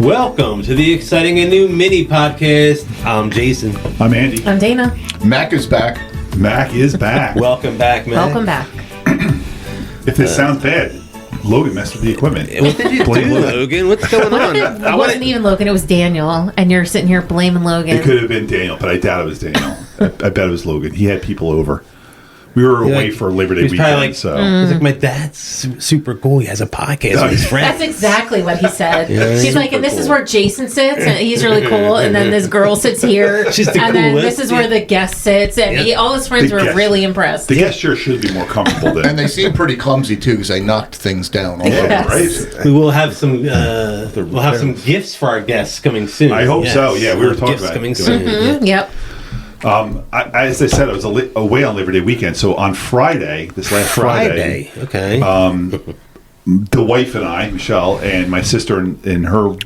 Welcome to the exciting and new mini podcast. I'm Jason. I'm Andy. I'm Dana. Mac is back. Mac is back. Welcome back, man. Welcome back. If this sounds bad, Logan messed with the equipment. What did you do, Logan? What's going on? It wasn't even Logan, it was Daniel, and you're sitting here blaming Logan. It could have been Daniel, but I doubt it was Daniel. I bet it was Logan. He had people over. We were away for Labor Day weekend, like, so... He's like, my dad's super cool. He has a podcast with his friends. That's exactly what he said. Yeah. She's like, and this is where Jason sits, and he's really cool, and then this girl sits here, She's the and then coolest. this is where the guest sits, and all his friends The were guest- really impressed. The guest chair should be more comfortable than... And they seem pretty clumsy, too, because they knocked things down all over. Yes. right? We will have some. We'll have some gifts for our guests coming soon. I hope so. Yeah, we were talking gifts about it. coming soon. Mhm, Yep. As I said, I was away on Labor Day weekend, so on Friday, this last Friday, Okay. the wife and I, Michelle, and my sister and her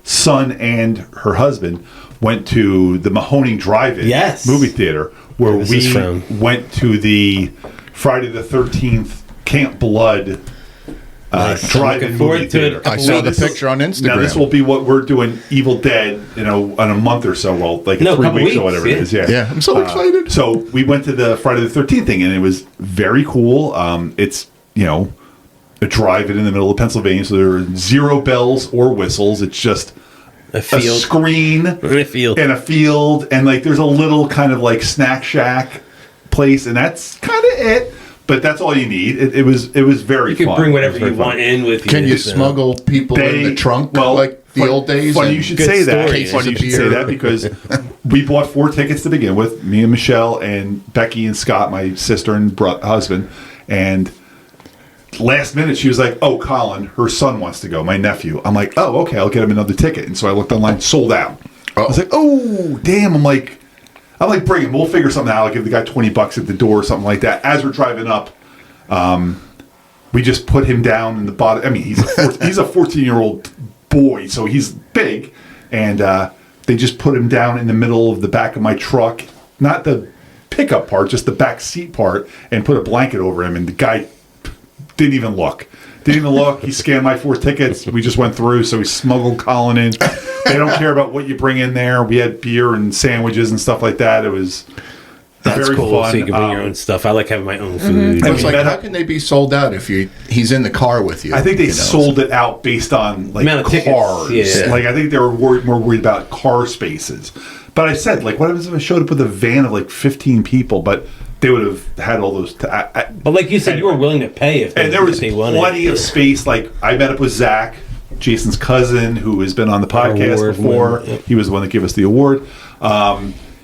son and her husband went to the Mahoning Drive-In movie theater, where Where this is from. went to the Friday the 13th Camp Blood Nice. I'm drive-in looking forward movie to it. theater. I saw the picture on Instagram. Now this will be what we're doing Evil Dead, in a month or so, well, like No, 3 couple weeks or weeks, whatever yeah. it is. Yeah, Yeah, I'm so excited. So we went to the Friday the 13th thing, and it was very cool. It's, a drive-in in the middle of Pennsylvania, so there are 0 bells or whistles. It's just a a field. screen A field. and a field, and like there's a little kind of like snack shack place, and that's kind of it. But that's all you need. It was very You can fun. bring It whatever was very you fun. want in with you. Can you so. smuggle people in the trunk like the old days? Funny and you should good say that. stories. Funny you should Cases say of that beer. because we bought 4 tickets to begin with. Me and Michelle and Becky and Scott, my sister and husband. And last minute, she was like, "Oh, Colin, her son wants to go. My nephew." I'm like, "Oh, okay, I'll get him another ticket." And so I looked online, sold out. I was like, "Oh, damn!" I'm like, "Bring him. We'll figure something out. I'll give the guy $20 at the door or something like that." As we're driving up. We just put him down in the bottom. I mean, he's a 14-year-old boy, so he's big, and they just put him down in the middle of the back of my truck, not the pickup part, just the back seat part, and put a blanket over him. And the guy didn't even look. He scanned my 4 tickets. We just went through, so we smuggled Colin in. They don't care about what you bring in there. We had beer and sandwiches and stuff like that. It was. That's very cool. fun. So you can bring your own stuff. I like having my own food. I was like, met how up- can they be sold out if he's in the car with you? I think they you know? sold it out based on like Amount of tickets, cars. yeah. Like I think they were more worried about car spaces. But I said, like, what happens if I showed up with a van of like 15 people? But they would have had all those. But like you said, you were willing to pay if they, And there was if they wanted. plenty of space. Like I met up with Zach, Jason's cousin, who has been on the podcast Award before. winner, yep. He was the one that gave us the award.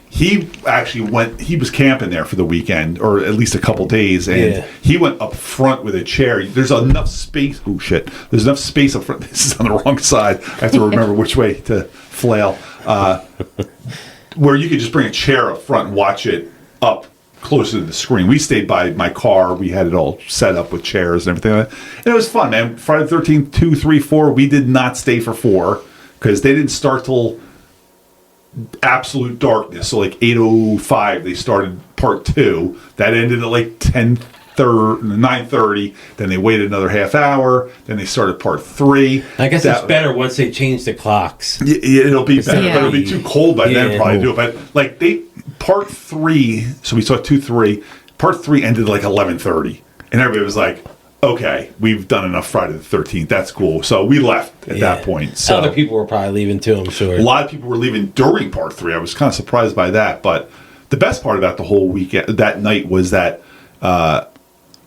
He actually he was camping there for the weekend, or at least a couple days, and he went up front with a chair. There's enough space. Oh, shit. There's enough space up front. This is on the wrong side. I have to remember which way to flail. Where you could just bring a chair up front and watch it up closer to the screen. We stayed by my car. We had it all set up with chairs and everything. And it was fun, man. Friday the 13th, 2, 3, 4. We did not stay for 4 because they didn't start till absolute darkness. So like 8:05 they started part 2. That ended at like 9:30. Then they waited another half hour. Then they started part 3. I guess it's better once they change the clocks. It'll be better, Yeah. but it'll be too cold by then Yeah. probably to do it. But like part 3, so we saw 2, 3. Part 3 ended like 11:30, and everybody was like, "Okay, we've done enough Friday the 13th. That's cool." So we left at that point. So Other people were probably leaving too, I'm sure. a lot of people were leaving during part 3. I was kind of surprised by that. But the best part about the whole weekend, that night, was that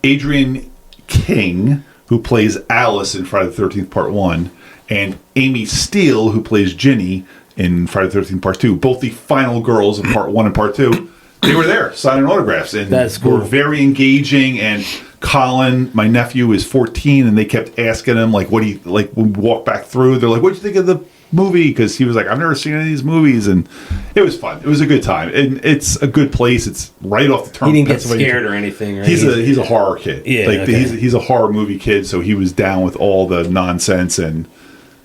Adrienne King, who plays Alice in Friday the 13th Part 1, and Amy Steele, who plays Ginny in Friday the 13th Part 2, both the final girls of Part 1 and Part 2, they were there signing autographs. And That's cool. were very engaging. And Colin, my nephew, is 14, and they kept asking him, like, what he, like, when we walked back through, they're like, what'd you think of the movie? Because he was like, I've never seen any of these movies. And it was fun. It was a good time. And it's a good place. It's right off the turn. He didn't get scared or anything, right? He's a horror kid. Yeah, like okay. he's a horror movie kid, so he was down with all the nonsense, and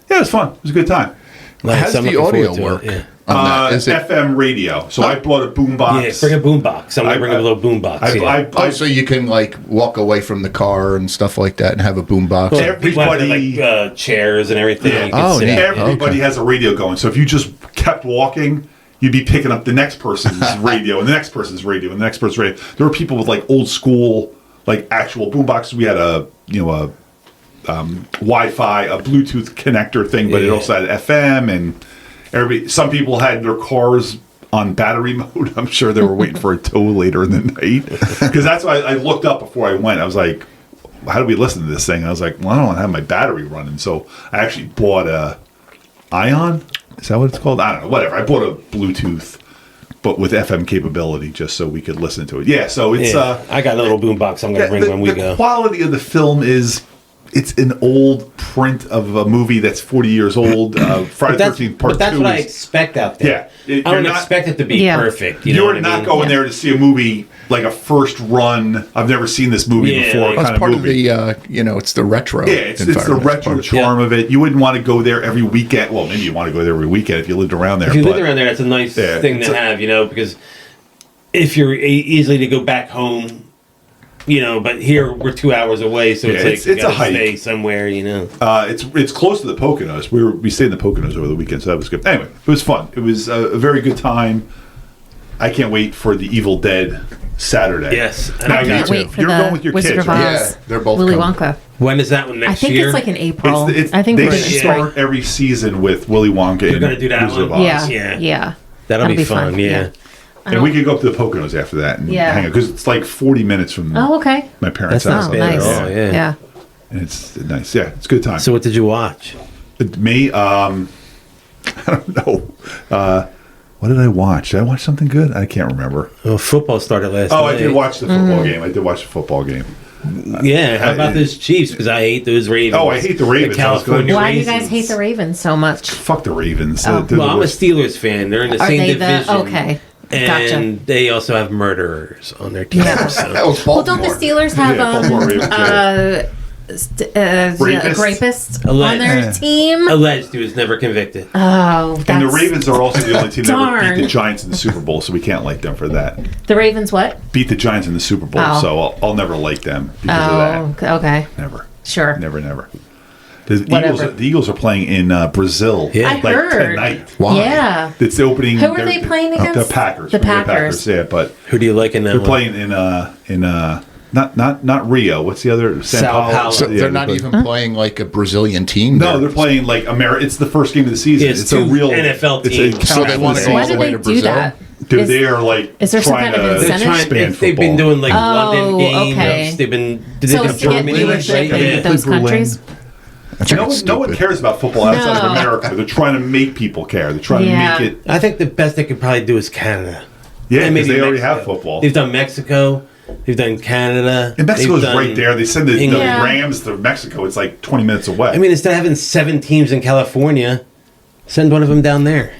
yeah, it was fun. It was a good time. Nice, How's I'm the looking audio forward to work? it, yeah. on that? Is it? FM radio. So I bought a boombox. Yeah, bring a boombox. I'm going to bring a little boombox. So you can like walk away from the car and stuff like that and have a boombox. Well, everybody like chairs and everything. Yeah. You can sit. Everybody has a radio going. So if you just kept walking, you'd be picking up the next person's radio and the next person's radio and the next person's radio. There were people with like old school, like actual boomboxes. We had a Wi-Fi, a Bluetooth connector thing, but it also had FM, and some people had their cars on battery mode. I'm sure they were waiting for a tow later in the night, because that's why I looked up before I went. I was like, how do we listen to this thing? And I was like, well, I don't want to have my battery running, so I actually bought a Ion. Is that what it's called? I don't know. Whatever. I bought a Bluetooth, but with FM capability, just so we could listen to it. Yeah. So it's. I got a little boombox. I'm going to bring when we go. The quality of the film is. It's an old print of a movie that's 40 years old. Friday the 13th Part 2. But that's what I expect out there. Yeah. I don't expect it to be perfect. You're not going there to see a movie like a first run. I've never seen this movie before. That's part of the, it's the retro. Yeah, it's the retro charm of it. You wouldn't want to go there every weekend. Well, maybe you want to go there every weekend if you lived around there. If you lived around there, that's a nice thing to have, because if you're easily to go back home, but here we're 2 hours away, so it's a hike. Stay somewhere, It's close to the Poconos. We stayed in the Poconos over the weekend, so that was good. Anyway, it was fun. It was a very good time. I can't wait for the Evil Dead Saturday. Yes, I can't wait for going with your Wizard kids, of right? Oz. Yeah, they're both Willy coming. Wonka. When is that one next year? I think year? it's like in April. I think they we're going to start every season with Willy Wonka. You're going to do that Wizard one? of Oz. Yeah. That'll be fun. Yeah. And we could go up to the Poconos after that and hang out, because it's like 40 minutes from my parents' house. That's not bad at all. Yeah. And it's nice. Yeah, it's a good time. So what did you watch? Me, I don't know. What did I watch? Did I watch something good? I can't remember. Well, football started last night. I did watch the football game. I did watch the football game. Yeah, how about those Chiefs? Because I hate those Ravens. Oh, I hate the Ravens. The California Why do you Raisins. guys hate the Ravens so much? Fuck the Ravens. Oh. They're Well, I'm a worst. Steelers fan. They're in the same division. Okay. Gotcha. And they also have murderers on their team. Yeah. So. That was Well, Baltimore. don't the Steelers have Baltimore Ravens, rapists on their team? Alleged he was never convicted. Oh, that's... And the Ravens are also the only team that ever beat Darn. the Giants in the Super Bowl, so we can't like them for that. The Ravens what? Beat the Giants in the Super Bowl, so I'll never like them because of that. Okay. Never. Sure. Never. The Eagles are playing in Brazil. Yeah. I heard. Tonight. Why? Yeah. It's the opening. Who are they playing against? The Packers. The Packers. Yeah, but Who do you like in that they're one? playing in not Rio. What's the other? Sao Paulo. So Yeah, they're not even playing like a Brazilian team. No, they're playing like America. It's the first game of the season. Yeah, it's a real NFL it's team. a So they want to go Why all do the way they to do Brazil. that? Dude, they are like Is there some trying kind of to incentive? expand They've been football. doing like London games. Okay. They've been. Did So they it's do to get Germany? viewership Right? in those Berlin. countries? No one cares about football outside of No. America. They're trying to make people care. They're trying Yeah. to make it. I think the best they could probably do is Canada. Yeah, And because maybe they already Mexico. have football. They've done Mexico. They've done Canada. And Mexico's they've done right there. They send the England. Yeah. Rams to Mexico. It's like 20 minutes away. I mean, instead of having 7 teams in California, send one of them down there.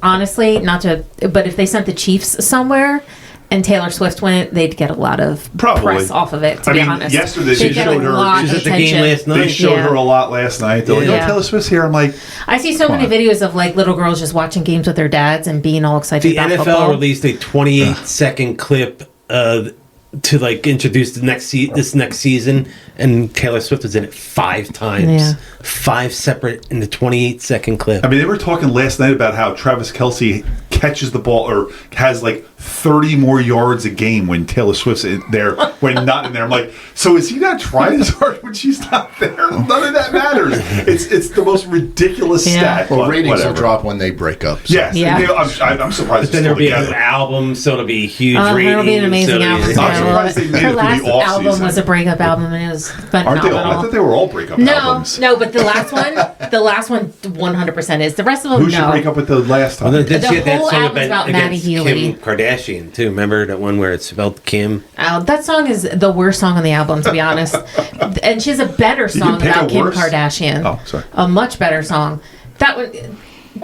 Honestly, but if they sent the Chiefs somewhere and Taylor Swift went, they'd get a lot of Probably. press off of it, to I be mean, honest. yesterday They'd they get showed a her- lot She was of at the game attention. last night. they showed Yeah. her a lot last night. They're like, Yeah. "Oh, Taylor Swift's here." I'm like, I see so many on. videos of like little girls just watching games with their dads and being all excited The about NFL football. released a 28-second clip to like introduce this next season, and Taylor Swift was in it 5 times. Yeah. 5 separate in the 28-second clip. I mean, they were talking last night about how Travis Kelce catches the ball or has like 30 more yards a game when Taylor Swift's in there, when not in there. I'm like, so is he not trying as hard when she's not there? None of that matters. It's the most ridiculous Yeah. stat. Well, but ratings whatever. will drop when they break up. So. Yes, Yeah. I'm surprised. Then they're there'll be still an together. album, so it'll be huge Oh, ratings. it'll be an amazing so album. I'm surprised they made Her it through the last album off-season. was a breakup album, and it was Aren't they all? I phenomenal. thought they were all breakup albums. No, but the last one 100% is. The rest of them, Who should break up with the last time? Well, then did The she have that whole song album's about Maddie against Healy. Kim Kardashian too? Remember that one where it's spelled Kim? That song is the worst song on the album, to be honest. And she has a better song pick about a Kim worse? Kardashian. Oh, sorry. A much better song. That one,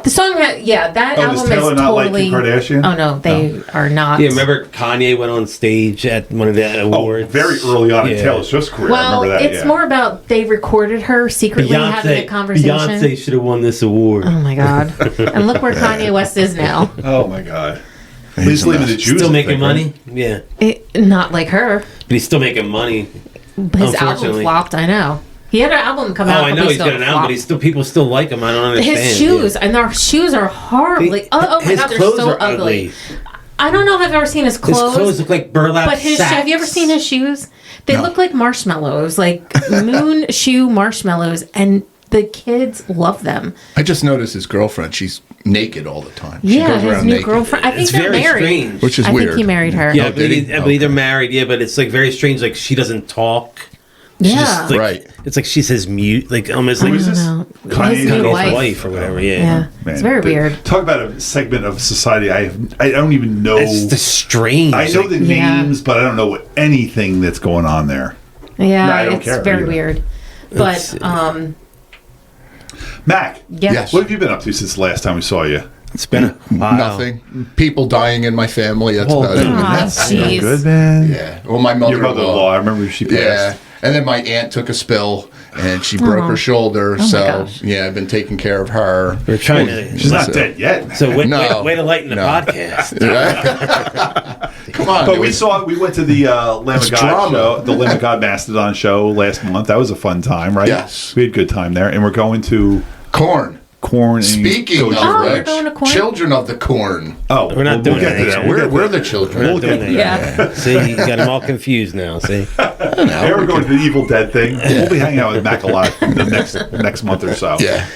The song, that album does Taylor is not like totally. Kim Kardashian? Oh no, they are not. Yeah, remember Kanye went on stage at one of the awards? Very early on in Taylor Swift's career. Well, I remember that. it's more about they recorded her secretly having a conversation. Beyonce should have won this award. Oh my god! And look where Kanye West is now. Oh my god. He's leaving the Jews. Still making money? Right? Yeah. Not like her. But he's still making money. His album flopped. I know. He had an album come out. Oh, I know he's got an album, but people still like him. I don't understand. His shoes and their shoes are horrible. Oh my god, they're so ugly. I don't know if I've ever seen his clothes. His clothes look like burlap But sacks. have you ever seen his shoes? They look like marshmallows, like moon shoe marshmallows, and the kids love them. I just noticed his girlfriend. She's naked all the time. She goes his new girlfriend. I think it's they're very married. Strange. Which is I weird. think he married her. Yeah, I believe they're married. Yeah, but it's like very strange. Like she doesn't talk. Yeah, right. It's like she says mute, like almost like Who is this? Kanye's wife or whatever. Yeah. Man, it's very weird. Talk about a segment of society I don't even know. It's the strange. I know the names, but I don't know anything that's going on there. Yeah, I don't it's care very either. weird. But Mac, yes. What have you been up to since the last time we saw you? It's been a while. Nothing. People dying in my family. That's about it. Oh, jeez. Good, man. Yeah. Well, my Your mother-in-law. mother-in-law, I remember she passed. Yeah. And then my aunt took a spill and she broke her shoulder. So, gosh. yeah, I've been taking care of her. We're trying to. She's not dead yet. So way No. to lighten the podcast. Come on. But we went to the Lamb of It's God drama. show, the Lamb of God Mastodon show last month. That was a fun time, right? Yes. We had a good time there. And we're going to Corn. Corn. Speaking of we're which, going to Corn? children of the corn. Oh, We're not doing get to anything. that. We're the children. We're not doing that. Yeah. See, you got them all confused now. See, Yeah, we're going to the Evil Dead thing. We'll be hanging out with Mac a lot the next month or so. Yeah.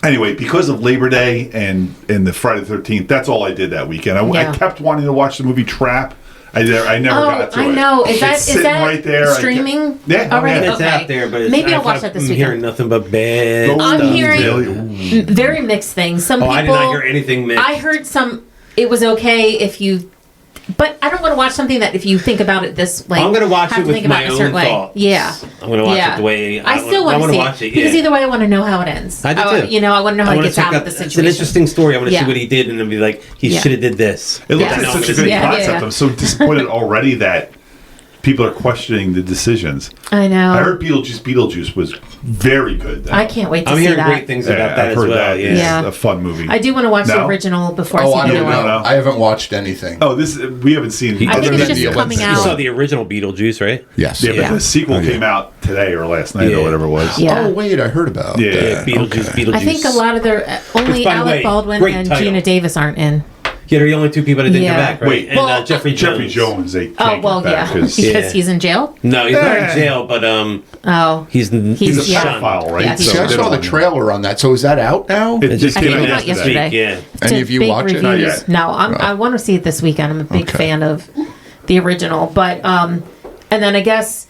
Anyway, because of Labor Day and the Friday the 13th, that's all I did that weekend. I kept wanting to watch the movie Trap. I never got to it. I know. Is It's that right there. streaming? Yeah. Already? it's Okay. out there, but it's, Maybe I'll watch that this I'm weekend. hearing nothing but bad. I'm stuff. hearing very mixed things. Some people. I did not hear anything mixed. I heard some. It was okay if you. But I don't want to watch something that if you think about it this like I'm going to watch have it to with think about my it a own certain way. thoughts. Yeah, I'm going to watch it the way I still want to see watch it. because Yeah. either way I want to know how it ends. I do too. You know, I want to know how he gets out of the It's situation. an interesting story. I want to Yeah. see what he did, and then be like, he Yeah. should have did this. It looks Yeah. like No, such a good yeah, concept. yeah. I'm so disappointed already that people are questioning the decisions. I know. I heard Beetlejuice was very good. Then. I can't wait to I'm see hearing that. great things about that I've as heard well. that. Yeah. It's Yeah. a fun movie. I do want to watch the No? original before Oh, I I see the don't new one. know. I haven't watched anything. Oh, we haven't seen. I think Other it's than just the coming Olympics. You saw out. the original Beetlejuice, right? Yes. Yeah, but Yeah. the sequel came out today or last night Yeah. or whatever it was. Yeah. Oh, wait, I heard about Yeah. that. Beetlejuice. I think a lot of their only Which, by the Alec way, Baldwin great and title. Gina Davis aren't in. Yeah, they're the only two people that didn't Yeah. come back, right? Wait. And Well, Jeffrey Jones. They Oh can't well, get back yeah, 'cause because he's in jail. No, he's not Yeah. in jail, but Oh, he's he's a yeah. pedophile, right? Yeah, he's See, I So saw the trailer on that. So is that out now? It just I came think it out came out yesterday. Yeah. It's Any a of you big watch it? reviews. Not yet. No, I want to see it this weekend. I'm a big Okay. fan of the original, but and then I guess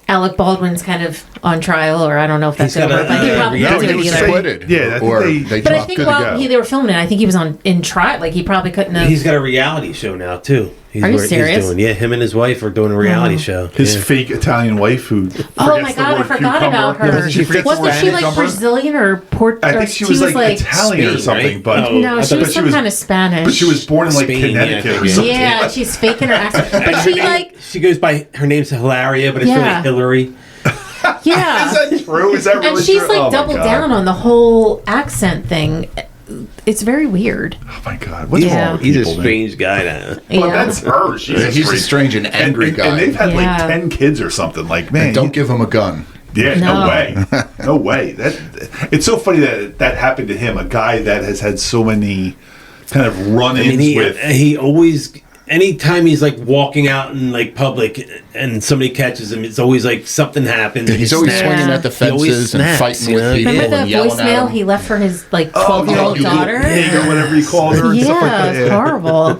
Alec Baldwin's kind of on trial, or I don't know if that's He's got over, a- but he yeah, probably yeah, didn't he do it was either. acquitted. Yeah, I think or they- they But I dropped think it. while they were filming it, I think he was in trial. Like he probably couldn't have. He's got a reality show now too. Are you serious? Yeah, him and his wife are doing a reality show. His Yeah. fake Italian wife who. Oh my forgets the God, I word forgot cucumber. about her. She forgets the Wasn't word she like cucumber. Brazilian or Port? I or think she was like Italian or Spain, something, right? but Oh, No, I she thought was she some was- kind of Spanish. but she was born in like Spain, yeah, Connecticut I or think, something. Yeah, she's faking her accent, but she like She goes by her name's Hilaria, but it's Yeah. really Hillary. yeah. Is that true? Is that really And she's true? like Oh my doubled God. down on the whole accent thing. It's very weird. Oh my God, what's Yeah. wrong with He's people? a man? strange guy now. Well, Yeah. that's her. He's a strange and angry guy. And they've had Yeah. like 10 kids or something. Like, man, Don't give him a gun. Yeah, no No. way, no way. It's so funny that happened to him. A guy that has had so many kind of run-ins with. he always, anytime he's like walking out in like public and somebody catches him, it's always like something happens. He's always snaps. swinging at the He always fences and snaps, fighting you know? with people Remember and the yelling at voicemail them. he left for his like Oh, 12-year-old yeah, daughter? pig or whatever he called her and stuff like Yeah, that. it's horrible.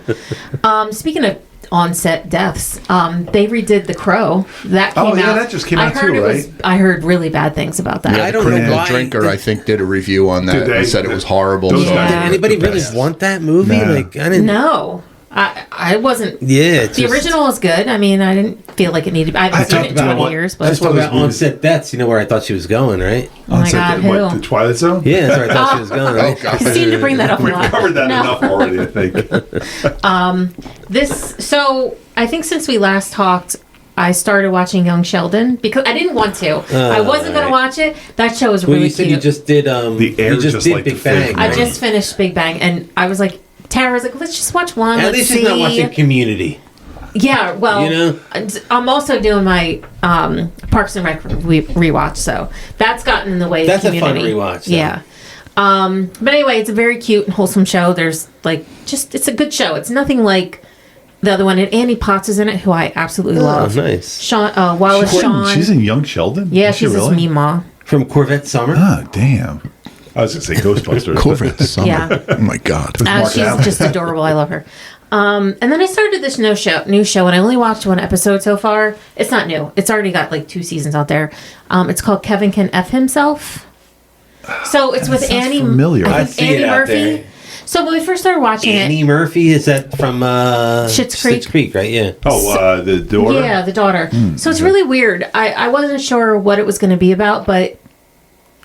Speaking of on-set deaths, they redid The Crow. That came out. Yeah, that just came out I heard too, it was. right? I heard really bad things about that. Yeah, I the don't know Critical why- Drinker, I think, did a review on that Did they? and said it was horrible. Those so guys Did are anybody the really best. want that movie? No. Like I didn't. No. I wasn't. Yeah, The original was good. I mean, I didn't feel like it needed. I haven't seen it in 20 years. But that's what about On-Set Deaths. You know where I thought she was going, right? Oh my God, who? The Twilight Zone? Yeah, that's where I thought she was going. Right? Oh, God. I seem to bring that up a lot. We've covered that enough already, I think. So I think since we last talked, I started watching Young Sheldon because I didn't want to. I wasn't going to watch it. That show was really you said cute. you just did The Air you just just did like Big the thing, Bang. I right? just finished Big Bang, and I was like, Tara's like, let's just watch one. At let's least see. she's not watching Community. Yeah, well, You know? I'm also doing my Parks and Rec rewatch, so that's gotten in the way. That's of a fun Community. rewatch. Though. Yeah. But anyway, it's a very cute and wholesome show. There's it's a good show. It's nothing like the other one. And Annie Potts is in it, who I absolutely love. Nice. Sean, Wallace Shawn. She's in Young Sheldon? Yeah, Is she she's this really? Meemaw. From Corvette Summer. Oh, damn. I was going to say Ghostbusters. Corvette Summer. Yeah. Oh my God. Mark She's Allen. just adorable. I love her. And then I started this new show, and I only watched one episode so far. It's not new. It's already got 2 seasons out there. It's called Kevin Can F Himself. So it's with sounds Annie. familiar. I I think see Annie it out Murphy. there. So when we first started watching Annie it, Murphy, is that from Schitt's Creek? Schitt's Creek, right? Yeah. Oh, the daughter? yeah, the daughter. So it's really weird. I wasn't sure what it was going to be about, but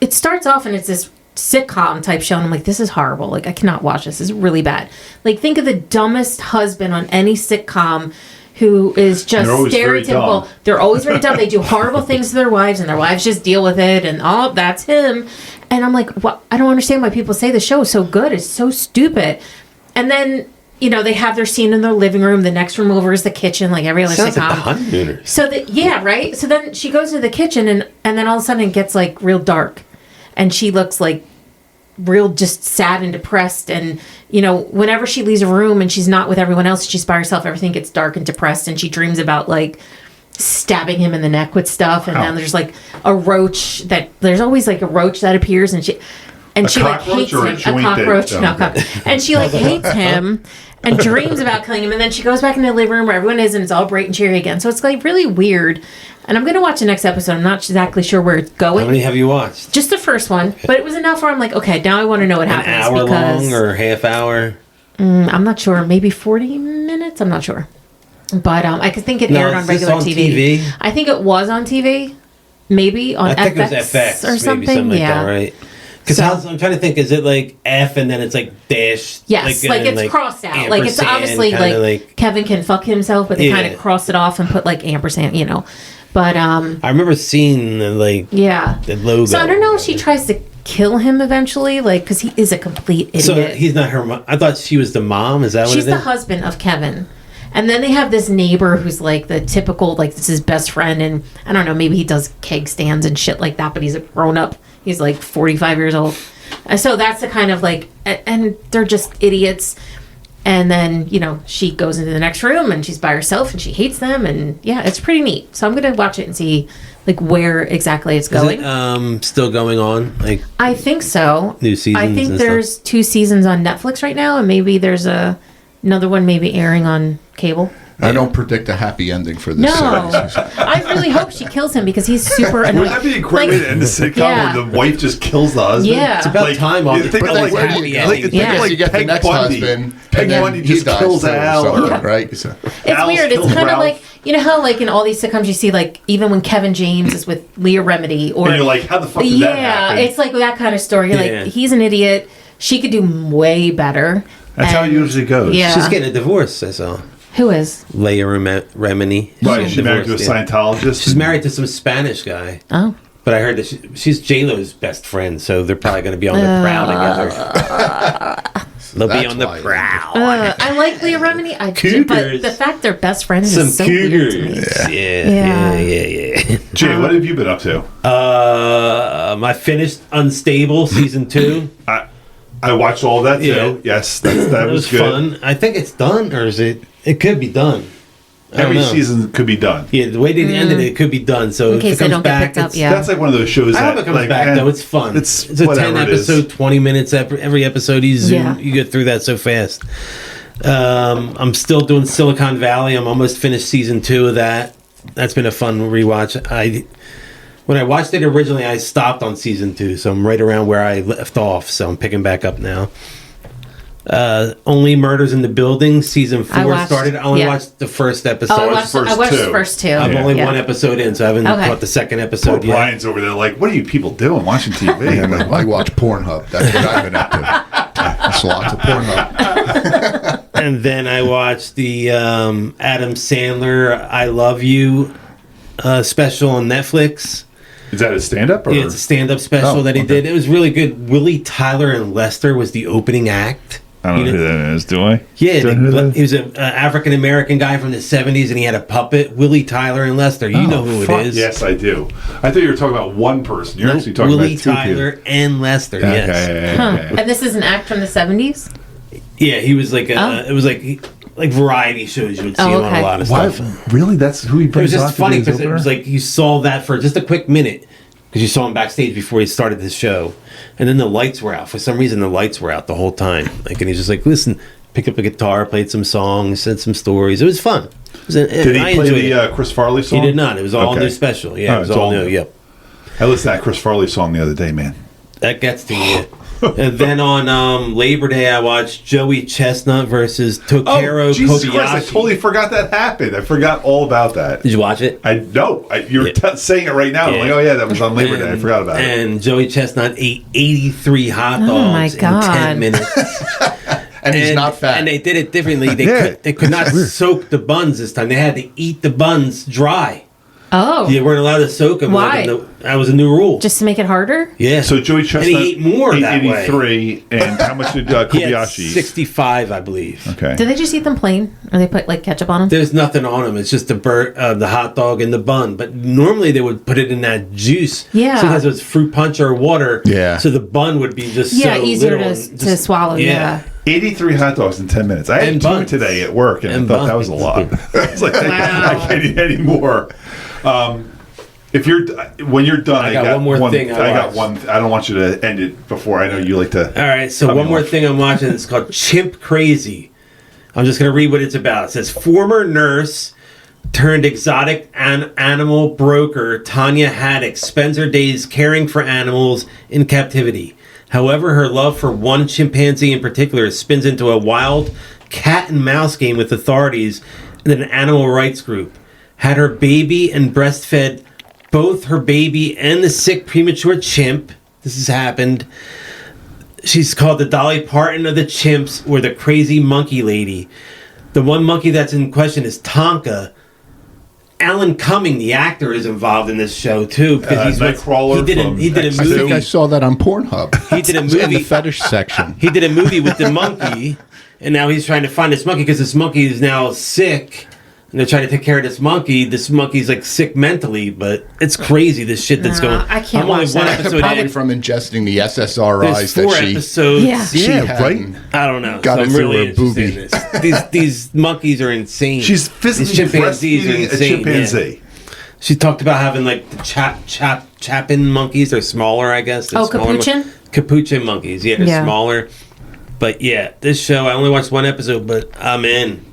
it starts off and it's this sitcom type show, and I'm like, this is horrible. I cannot watch this. This is really bad. Think of the dumbest husband on any sitcom who is just They're always very stereotypical. dumb. They're always very dumb. They do horrible things to their wives, and their wives just deal with it, and that's him. And I'm like, what? I don't understand why people say the show is so good. It's so stupid. And then, they have their scene in their living room. The next room over is the kitchen, like every other Sounds sitcom. like The Honeymooners. So yeah, right. So then she goes to the kitchen, and then all of a sudden it gets real dark, and she looks real just sad and depressed. And whenever she leaves a room and she's not with everyone else, she's by herself, everything gets dark and depressed, and she dreams about stabbing him in the neck with stuff. And then there's a roach there's always a roach that appears, and she hates him. A cockroach, and she hates him and dreams about killing him. And then she goes back into the living room where everyone is, and it's all bright and cheery again. So it's really weird. And I'm gonna watch the next episode. I'm not exactly sure where it's going. How many have you watched? Just the first one, but it was enough where I'm like, okay, now I want to know what An happens. hour because long or half hour? I'm not sure. Maybe 40 minutes. I'm not sure. But I could think it aired on is this regular on TV. TV? I think it was on TV. Maybe on I think FX, it was FX or something. maybe something Yeah. like that, right? Because So- I'm trying to think, is it F and then it's dash? Yes, and it's then, crossed out. It's ampersand, obviously kinda Kevin can fuck himself, but they Yeah. kind of crossed it off and put ampersand, But I remember seeing the yeah. the logo. So I don't know if she tries to kill him eventually, because he is a complete idiot. So he's not her mom. I thought she was the mom. Is that what She's it is? the husband of Kevin. And then they have this neighbor who's the typical, this is his best friend. And I don't know, maybe he does keg stands and shit like that, but he's a grown up. He's 45 years old. And so that's the kind of and they're just idiots. And then, she goes into the next room and she's by herself and she hates them. And yeah, it's pretty neat. So I'm going to watch it and see where exactly it's going. Is it still going on? I think so. New seasons I think and there's 2 seasons on Netflix right now, and maybe there's another one maybe airing on cable. I don't predict a happy ending for this No, series. I really hope she kills him because he's super annoying. Wouldn't that be a great way to end the sitcom yeah. where the wife just kills the husband? Yeah. It's about time on Think but of where do you go? think Yeah. of You get the Peg next Bundy. husband, Peg and then Bundy he just dies kills too, Al. so, or- right? It's Al's weird. It's kills kind of Ralph. how in all these sitcoms you see even when Kevin James is with Leah Remini, or And you're like, how the fuck did that happen? it's that kind of story. You're Yeah. he's an idiot. She could do way better. That's how it And- usually goes. Yeah. She's getting a divorce. I saw. Who is? Leia Remini. Right, she's married to a Divorced, yeah. Scientologist. She's married to some Spanish guy. Oh. But I heard that she's J-Lo's best friend, so they're probably going to be on the prowl together. They'll be That's on the why. prowl. I like Leah Remini. But Cougars. the fact they're best friends Some is so cougars. weird to me. Yeah. Jay, what have you been up to? I finished Unstable season 2. I watched all that too. Yeah. Yes, that It was was good. fun. I think it's done, or is it? It could be done. I don't Every know. season could be done. Yeah, the way they ended it could be done. So In if case it they comes don't get back, picked up, it's- yeah. That's like one of those shows I that hope it comes back and though. It's fun. It's a 10 whatever it is. episode, 20 minutes every episode. You zoom, Yeah. you get through that so fast. I'm still doing Silicon Valley. I'm almost finished season 2 of that. That's been a fun rewatch. When I watched it originally, I stopped on season 2, so I'm right around where I left off. So I'm picking back up now. Only Murders in the Building season 4 started. I only watched the first episode. I watched the first two. I'm only one episode in, so I haven't caught the second episode yet. Brian's over there like, what are you people doing watching TV? I watch Pornhub. That's what I've been up to. That's lots of Pornhub. And then I watched the Adam Sandler I Love You special on Netflix. Is that a stand-up? Yeah, it's a stand-up special that he did. It was really good. Willie Tyler and Lester was the opening act. I don't know who that is, do I? Yeah, he was an African-American guy from the 70s, and he had a puppet, Willie Tyler and Lester. You know who it is. Yes, I do. I thought you were talking about one person. You're actually talking Willie about two Tyler people. and Lester, yes. And this is an act from the 70s? Yeah, he was like, it was like variety shows you would see him on a lot of stuff. Really? That's who he brings on? It was just funny because it was like you saw that for just a quick minute because you saw him backstage before he started the show, and then the lights were out. For some reason, the lights were out the whole time. Like, and he's just like, listen, picked up a guitar, played some songs, said some stories. It was fun. Did he play the Chris Farley song? He did not. It was all new special. Yeah, it was all new. Yep. I listened to that Chris Farley song the other day, man. That gets to you. And then on Labor Day, I watched Joey Chestnut versus Takeru Jesus Kobayashi. Christ, I totally forgot that happened. I forgot all about that. Did you watch it? You're saying it right now. I'm like, oh yeah, that was on Labor Day. I forgot about it. And Joey Chestnut ate 83 hot dogs in 10 minutes. And he's not fat. And they did it differently. They could not soak the buns this time. They had to eat the buns dry. Oh. You weren't allowed to soak them. Why? That was a new rule. Just to make it harder? Yeah. So Joey Chestnut and he ate more that 83, and how much did Kobayashi? 65, I believe. Okay. Do they just eat them plain? Or they put like ketchup on them? There's nothing on them. It's just the hot dog and the bun. But normally they would put it in that juice. Yeah. Sometimes it was fruit punch or water. Yeah. So the bun would be just easier little to swallow. Yeah. 83 hot dogs in 10 minutes. I had two today at work, and I thought that was a lot. I was like, I can't eat any more. When you're done, I got one more thing. I got one. I don't want you to end it before. I know you like to. All right. So one more thing I'm watching. It's called Chimp Crazy. I'm just going to read what it's about. It says former nurse turned exotic animal broker Tanya Haddock spends her days caring for animals in captivity. However, her love for one chimpanzee in particular spins into a wild cat and mouse game with authorities and an animal rights group. Had her baby and breastfed both her baby and the sick premature chimp. This has happened. She's called the Dolly Parton of the chimps, or the crazy monkey lady. The one monkey that's in question is Tonka. Alan Cumming, the actor, is involved in this show too because he's Nightcrawler. He did a movie. I think I saw that on Pornhub. He did a movie in the fetish section. He did a movie with the monkey, and now he's trying to find this monkey because this monkey is now sick. And they're trying to take care of this monkey. This monkey's like sick mentally, but it's crazy. This shit that's going. I can't I'm only watch one that. episode Probably in. from ingesting the SSRIs There's 4 episodes. Yeah. she right. I don't know. Got so it I'm through really her boobie. interested in this. These monkeys are insane. She's physically These chimpanzees are breastfeeding a insane. chimpanzee. Yeah. She talked about having like the Chapin monkeys. They're smaller, I guess. They're smaller capuchin? Capuchin monkeys. Yeah, they're smaller. But yeah, this show, I only watched one episode, but I'm in.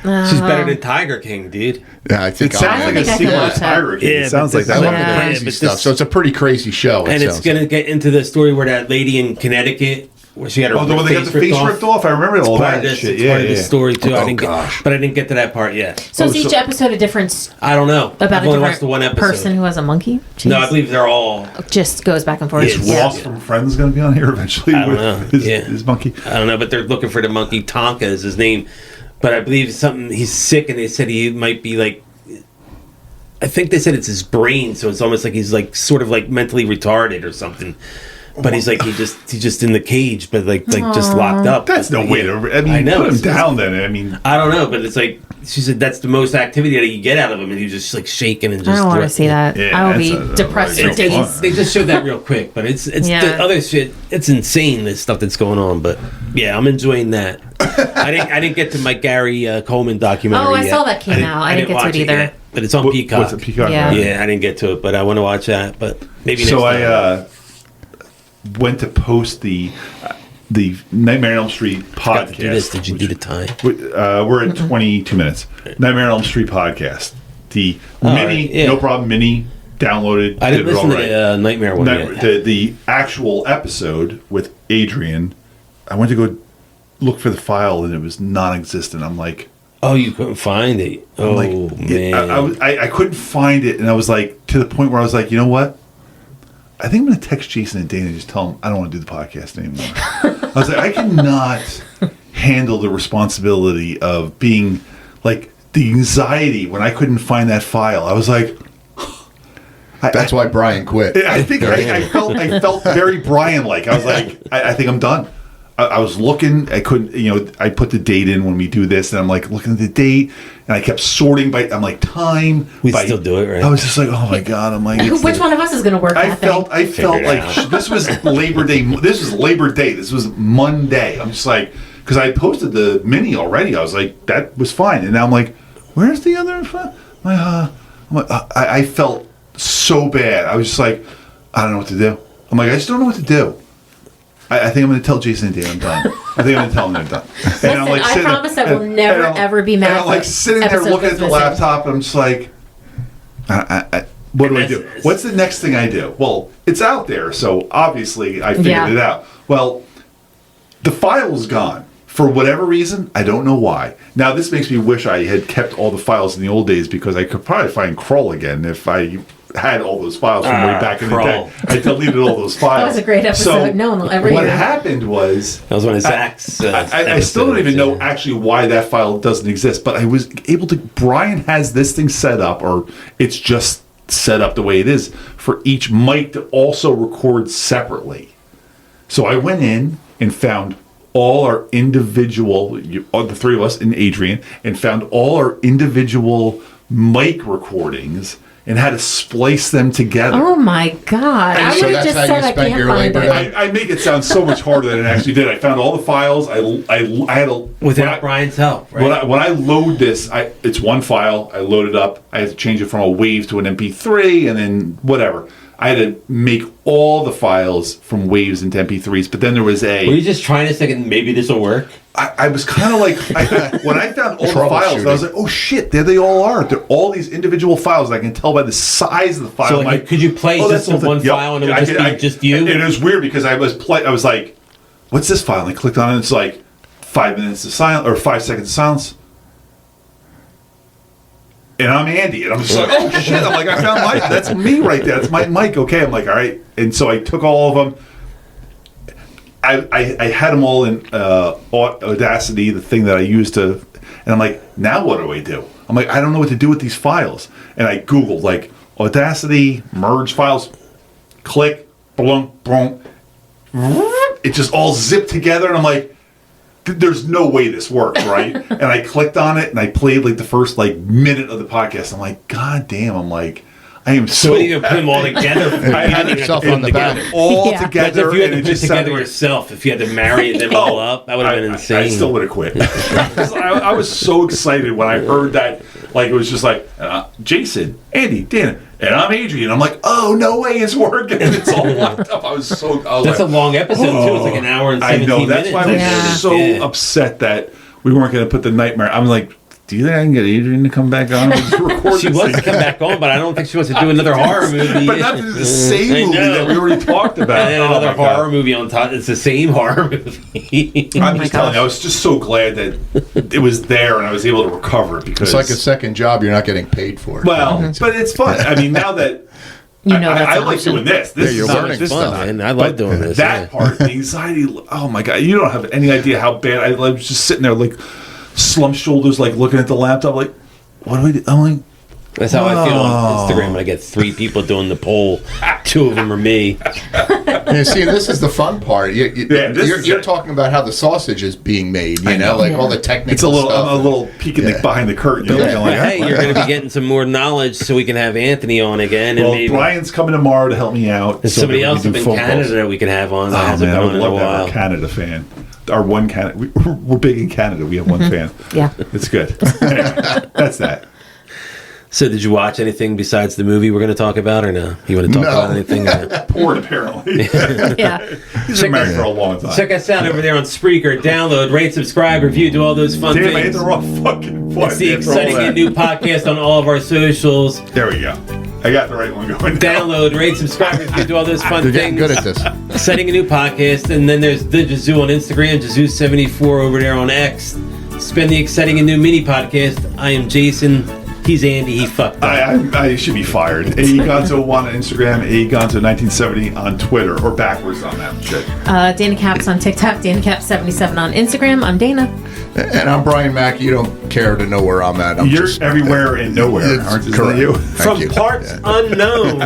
She's better than Tiger King, dude. Yeah, I think It sounds like a sequel to Tiger King. Yeah, It sounds but like this that. is one. like- crazy but stuff. this- So it's a pretty crazy show. And it's going to get into the story where that lady in Connecticut, where she had her Oh, the one they got the face ripped off? I remember all Part that of this, shit. it's Yeah, part of the yeah. story too. Oh, I didn't gosh. but I didn't get to that part yet. So is each episode a different I don't know. about I've a only watched the different one episode. person who has a monkey? Jeez. No, I believe they're all. Just goes back and forth. Is Ross from Friends going to be on here eventually I don't with know. his monkey? I don't know, but they're looking for the monkey. Tonka is his name, but I believe he's sick, and they said he might be like. I think they said it's his brain, so it's almost like he's like sort of like mentally retarded or something. But he's like he's just in the cage, but like just locked up. That's no way to. I mean, I know, put him it's- down then. I mean, I don't know, but it's like she said that's the most activity that you get out of him, and he's just like shaking and just. I don't want to see that. Yeah, I will be that's depressed for really days. They just showed that real quick, but it's Yeah. the other shit. It's insane. This stuff that's going on, but yeah, I'm enjoying that. I didn't get to my Gary Coleman documentary. Oh, I yet. saw that came out. I didn't get to watch it either. yet, but it's on Peacock. what's a Peacock? Yeah. right? Yeah, I didn't get to it, but I want to watch that. But maybe next So time. I went to post the Nightmare on Elm Street Forgot to do this. podcast. Did you do the time? We're at 22 minutes. Nightmare on Elm Street podcast. The All mini, right, yeah. no problem, mini downloaded. I didn't did it listen all to right. the Nightmare one yet. The actual episode with Adrian, I went to go looked for the file and it was non-existent. I'm like, Oh, you couldn't find it. Oh, man. I couldn't find it, and I was like, to the point where I was like, you know what? I think I'm going to text Jason and Dana and just tell them I don't want to do the podcast anymore. I was like, I cannot handle the responsibility of being like the anxiety when I couldn't find that file. I was like, That's why Brian quit. I think I felt very Brian-like. I was like, I think I'm done. I was looking. I couldn't. I put the date in when we do this, and I'm like looking at the date, and I kept sorting by. I'm like time. We still do it, right? I was just like, oh my god. I'm like, which one of us is going to work? I felt like this was Labor Day. This was Labor Day. This was Monday. I'm just like, because I posted the mini already. I was like, that was fine, and now I'm like, where's the other? I felt so bad. I was just like, I don't know what to do. I'm like, I just don't know what to do. I think I'm going to tell Jason and Dan I'm done. I think I'm going to tell them they're done. Listen, I'm like, I promise I will never, ever be mad. And I'm like sitting there looking at the laptop, and I'm just like, what do I do? What's the next thing I do? Well, it's out there, so obviously I figured it out. Well, the file's gone. For whatever reason, I don't know why. Now, this makes me wish I had kept all the files in the old days, because I could probably find Kroll again if I had all those files from way back in the day. I deleted all those files. That was a great episode. No one will ever hear. What happened was... That was one of Zach's I still don't even know actually why that file doesn't exist, but I was able to... Brian has this thing set up, or it's just set up the way it is, for each mic to also record separately. So I went in and found all our individual... the three of us and Adrian, and found all our individual mic recordings and had to splice them together. Oh my god! I would have just said I can't find it. I make it sound so much harder than it actually did. I found all the files. I had a without Brian's help. Right? When I load this, it's one file. I load it up. I have to change it from a WAV to an MP3, and then whatever. I had to make all the files from WAVs into MP3s, but then there was a... Were you just trying to say maybe this will work? I was kind of like... when I found all the files, I was like, oh shit, there they all are. They're all these individual files, and I can tell by the size of the file. So like, could you play just one file and it would just be just you? And it was weird because I was like, what's this file? And I clicked on it, and it's like 5 minutes of silence, or 5 seconds of silence. And I'm Andy, and I'm just like, oh shit! I'm like, I found Mike. That's me right there. That's my mic. Okay, I'm like, all right. And so I took all of them. I had them all in Audacity, the thing that I used to. And I'm like, now what do I do? I'm like, I don't know what to do with these files. And I Googled like Audacity merge files. Click, boom, boom. It just all zipped together, and I'm like, there's no way this works, right? And I clicked on it, and I played like the first minute of the podcast. I'm like, God damn! I'm like, I am so. What are you gonna put them all together? I had yourself on the back. All together. If you had to put it together yourself, if you had to marry them all up, that would have been insane. I still would have quit. I was so excited when I heard that. Like, it was just like, Jason, Andy, Dana, and I'm Adrian. I'm like, oh, no way it's working. And it's all locked up. That's like, a long episode, too. It's like an hour and 17 minutes. I know. That's why I was so upset that we weren't going to put the nightmare. I'm like, do you think I can get Adrian to come back on? She wants to come back on, but I don't think she wants to do another horror movie. But not the same movie that we already talked about. And then another horror movie on top. It's the same horror movie. I'm just telling you, I was just so glad that it was there and I was able to recover it, because it's like a second job you're not getting paid for. Well, but it's fun. I mean, now that I like doing this. This is learning fun, man. I love doing this. That part, the anxiety. Oh my god, you don't have any idea how bad. I was just sitting there like slumped shoulders, like looking at the laptop, like, what do we do? I'm like, that's how I feel on Instagram when I get 3 people doing the poll. 2 of them are me. Yeah, see, this is the fun part. You're talking about how the sausage is being made. You know, like all the technical it's a little, stuff. I'm a little peeking behind the curtain. You know, like, hey, you're going to be getting some more knowledge, so we can have Anthony on again. And maybe Brian's coming tomorrow to help me out. There's somebody else in Canada that we can have on. That hasn't been on in a while. Our Canada fan. Our one Canada. We're big in Canada. We have one fan. Yeah, it's good. Anyway, that's that. So, did you watch anything besides the movie we're going to talk about, or no? You want to talk about anything? Porn, apparently. Yeah. He's been married for a long time. Check us out over there on Spreaker. Download, rate, subscribe, review, do all those fun things. I hit the wrong fucking button. It's the exciting new podcast on all of our socials. There we go. I got the right one going. Download, rate, subscribe, if you do all those fun You're things. getting good at this. Setting a new podcast, and then there's the Jazoo on Instagram, Jazoo74 over there on X. Spend the exciting and new mini podcast. I am Jason. He's Andy. He fucked up. I should be fired. AEGonzo1 on Instagram, AEGonzo1970 on Twitter, or backwards on that shit. Dana Caps on TikTok, Dana Caps77 on Instagram. I'm Dana. And I'm Brian Mack. You don't care to know where I'm at. You're everywhere and nowhere, aren't you? Correct. You? From parts unknown.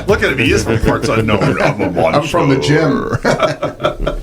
Look at him. He is from parts unknown. I'm from the gym.